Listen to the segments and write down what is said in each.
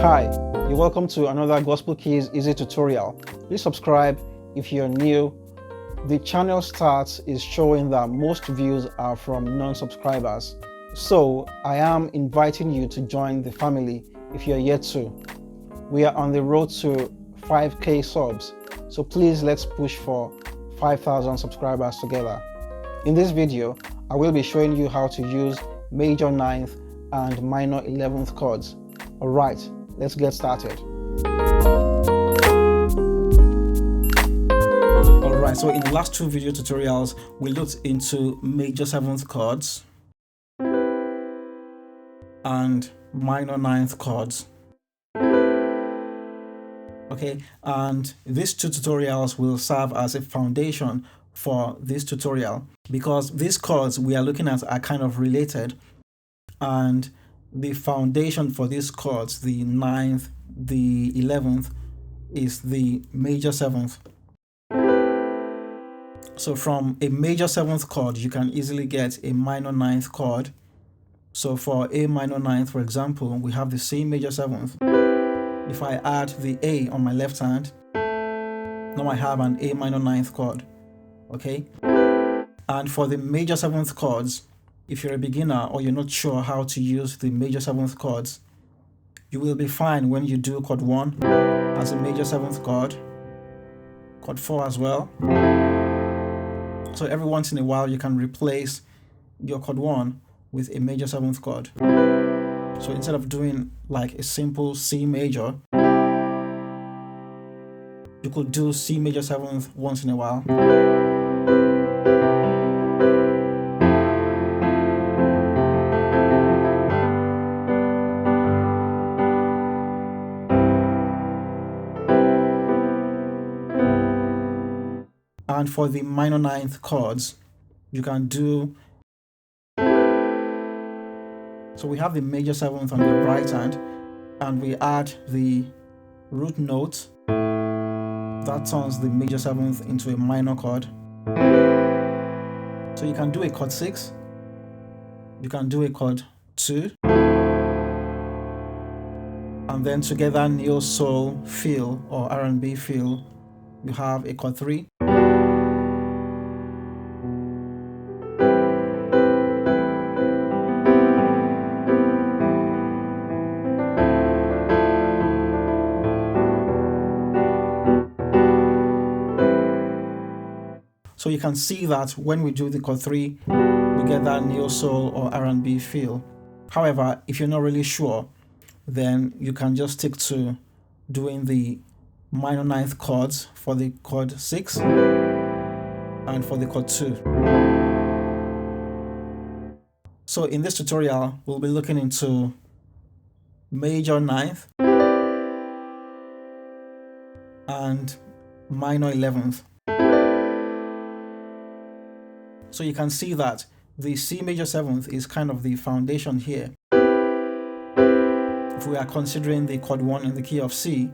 Hi, you're welcome to another Gospel Keys Easy tutorial. Please subscribe if you're new. The channel stats is showing that most views are from non-subscribers. So I am inviting you to join the family if you're yet to. We are on the road to 5K subs, so please let's push for 5,000 subscribers together. In this video, I will be showing you how to use major 9th and minor 11th chords. Alright, let's get started. Alright, so in the last two video tutorials, we looked into major 7th chords and minor 9th chords. Okay, and these two tutorials will serve as a foundation for this tutorial because these chords we are looking at are kind of related, and the foundation for these chords, the 9th, the 11th, is the major 7th. So from a major 7th chord, you can easily get a minor 9th chord. So for a minor 9th, for example, we have the C major 7th. If I add the A on my left hand, now I have an A minor 9th chord. Okay? And for the major 7th chords, if you're a beginner or you're not sure how to use the major 7th chords, you will be fine when you do chord 1 as a major 7th chord, chord 4 as well. So every once in a while you can replace your chord 1 with a major 7th chord. So instead of doing like a simple C major, you could do C major 7th once in a while. And for the minor 9th chords, you can do, so we have the major 7th on the right hand, and we add the root note that turns the major 7th into a minor chord. So you can do a chord 6, you can do a chord 2, and then together neo soul feel or R&B feel, you have a chord 3. So you can see that when we do the chord 3, we get that neo soul or R&B feel. However, if you're not really sure, then you can just stick to doing the minor 9th chords for the chord 6 and for the chord 2. So in this tutorial, we'll be looking into major 9th and minor 11th. So you can see that the C major 7th is kind of the foundation here. If we are considering the chord 1 in the key of C.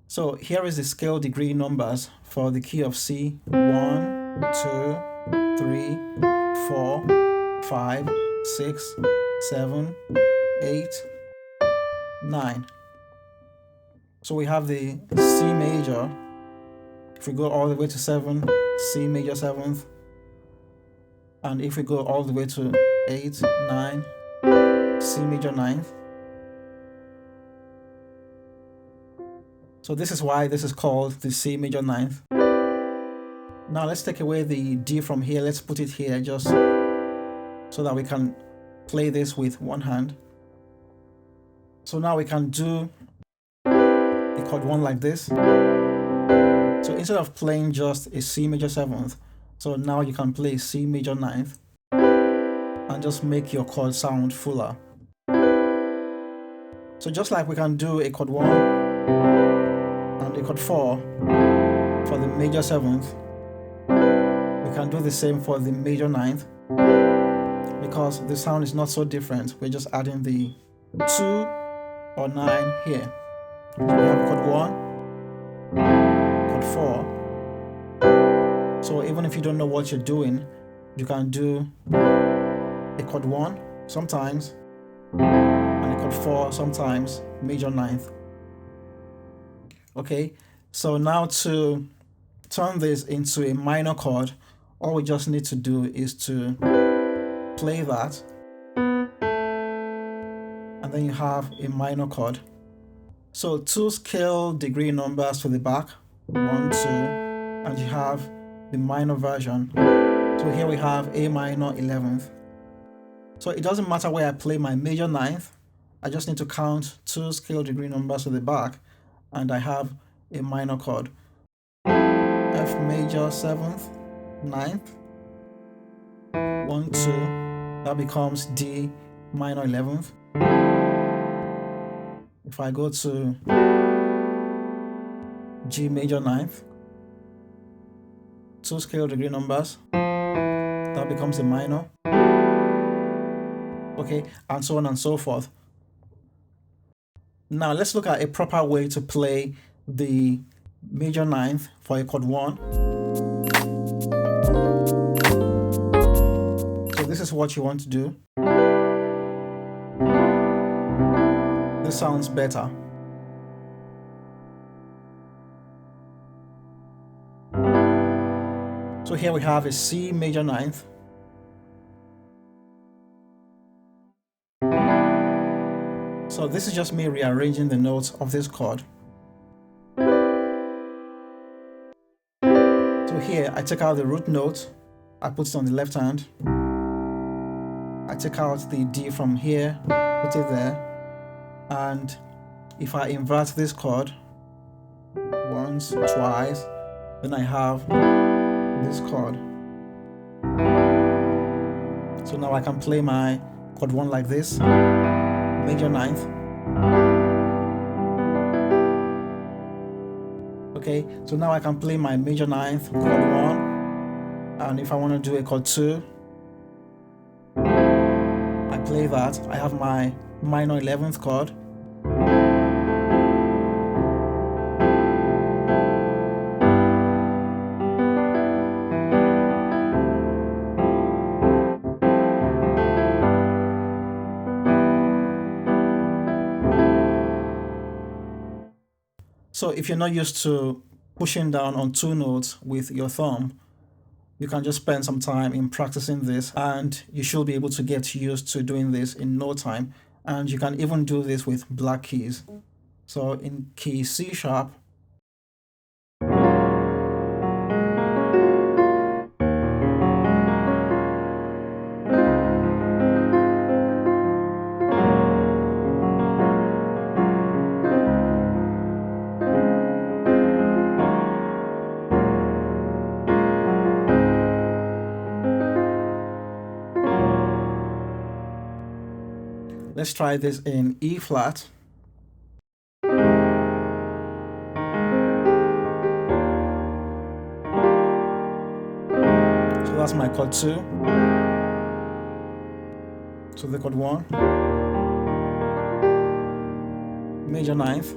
So here is the scale degree numbers for the key of C. 1, 2, 3, 4, 5, 6, 7, 8, 9. So we have the C major. If we go all the way to 7, C major 7th. And if we go all the way to 8, 9, C major 9th. So this is why this is called the C major 9th. Now let's take away the D from here. Let's put it here just so that we can play this with one hand. So now we can do a chord 1 like this. So instead of playing just a C major 7th, so now you can play C major 9th and just make your chord sound fuller. So just like we can do a chord 1 and a chord 4 for the major 7th, we can do the same for the major 9th because the sound is not so different. We're just adding the 2 or 9 here. So we have chord 1, chord 4. So even if you don't know what you're doing, you can do a chord 1 sometimes and a chord chord 4, sometimes major ninth. Okay, so now to turn this into a minor chord, all we just need to do is to play that, and then you have a minor chord. So 2 scale degree numbers to the back, 1, 2, and you have the minor version. So here we have A minor 11th. So it doesn't matter where I play my major ninth, I just need to count 2 scale degree numbers to the back, and I have a minor chord. F major 7th, 9th, 1, 2, that becomes D minor 11th. If I go to G major 9th, 2 scale degree numbers, that becomes a minor. Okay, and so on and so forth. Now let's look at a proper way to play the major ninth for a chord 1. So this is what you want to do. This sounds better. So here we have a C major ninth. So this is just me rearranging the notes of this chord. So here I take out the root note, I put it on the left hand. I take out the D from here, put it there, and if I invert this chord once, twice, then I have this chord. So now I can play my chord 1 like this, major ninth. Okay, so now I can play my major ninth, chord 1, and if I want to do a chord 2, I play that. I have my minor 11th chord. So if you're not used to pushing down on 2 notes with your thumb, you can just spend some time in practicing this, and you should be able to get used to doing this in no time. And you can even do this with black keys. So in key C sharp, let's try this in E flat. So that's my chord 2. So the chord 1, major ninth,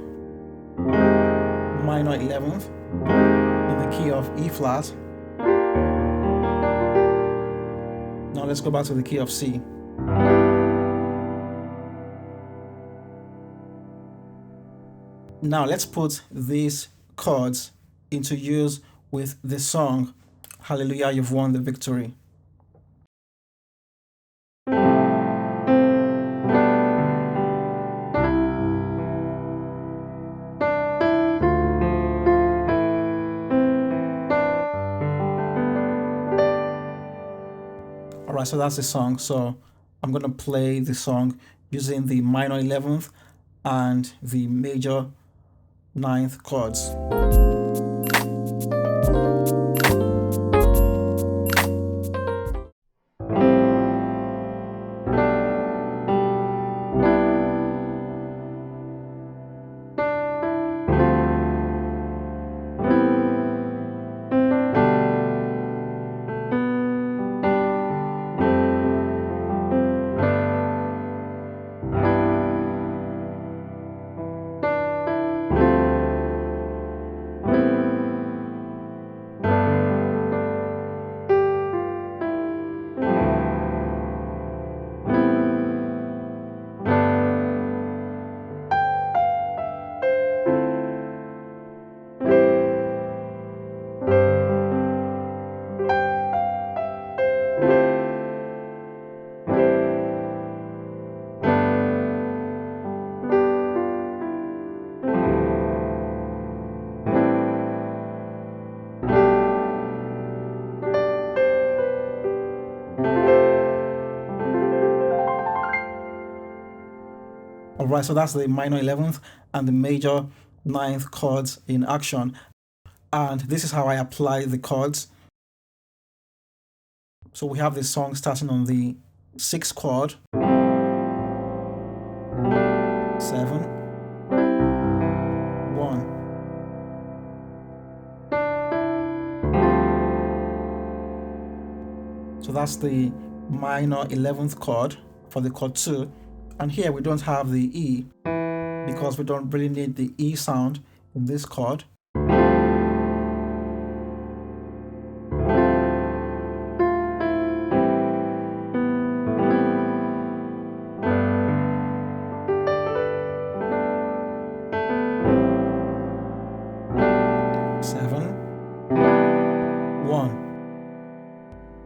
minor 11th, in the key of E flat. Now let's go back to the key of C. Now let's put these chords into use with the song, Hallelujah, You've Won the Victory. Alright, so that's the song. So I'm going to play the song using the minor 11th and the major 9th chords. Alright, so that's the minor 11th and the major 9th chords in action. And this is how I apply the chords. So we have the song starting on the 6th chord, 7, 1. So that's the minor 11th chord for the chord 2. And here we don't have the E because we don't really need the E sound in this chord.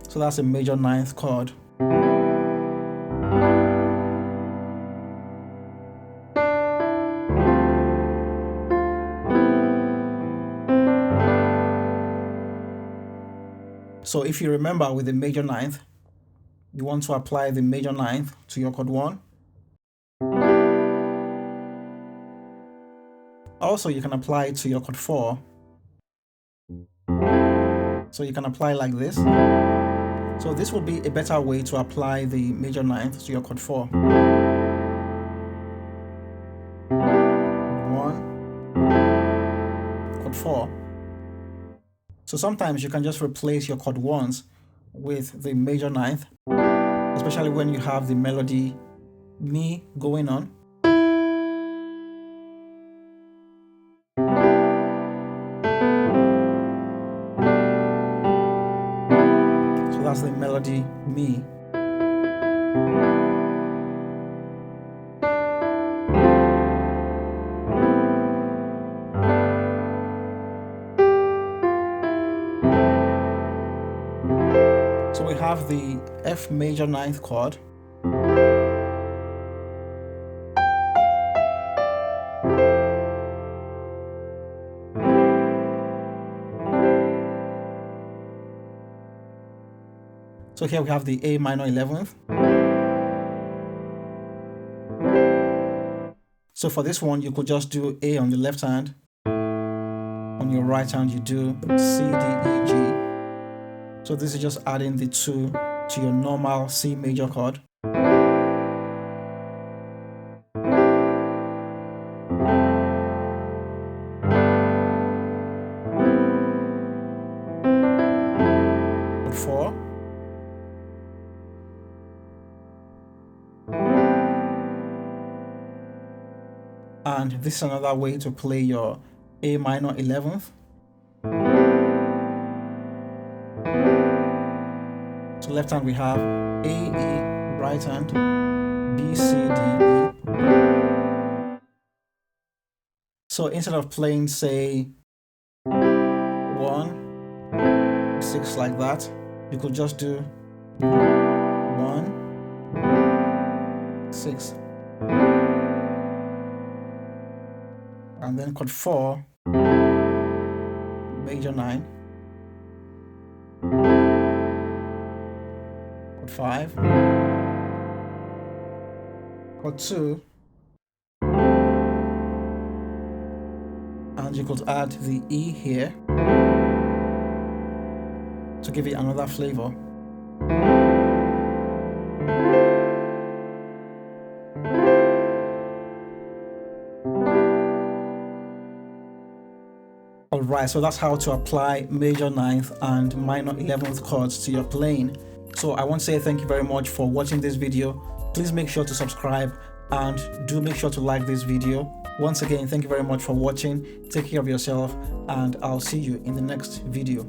So that's a major 9th chord. So if you remember with the major 9th, you want to apply the major 9th to your chord 1. Also, you can apply it to your chord 4. So you can apply like this. So this would be a better way to apply the major 9th to your chord 4. 1, chord 4. So sometimes you can just replace your chord 1s with the major 9th, especially when you have the melody Mi going on. That's the melody Mi. So we have the F major 9th chord. So here we have the A minor 11th. So for this one, you could just do A on the left hand. On your right hand, you do C, D, E, G. So this is just adding the 2 to your normal C major chord. Chord 4. And this is another way to play your A minor 11th. So left hand we have A, E, right hand, B, C, D, E. So instead of playing, say, 1, 6 like that, you could just do 1, 6. And then chord 4, major 9, chord 5, chord 2, and you could add the E here to give it another flavor. Alright, so that's how to apply major 9th and minor 11th chords to your playing. So I want to say thank you very much for watching this video. Please make sure to subscribe and do make sure to like this video. Once again, thank you very much for watching. Take care of yourself and I'll see you in the next video.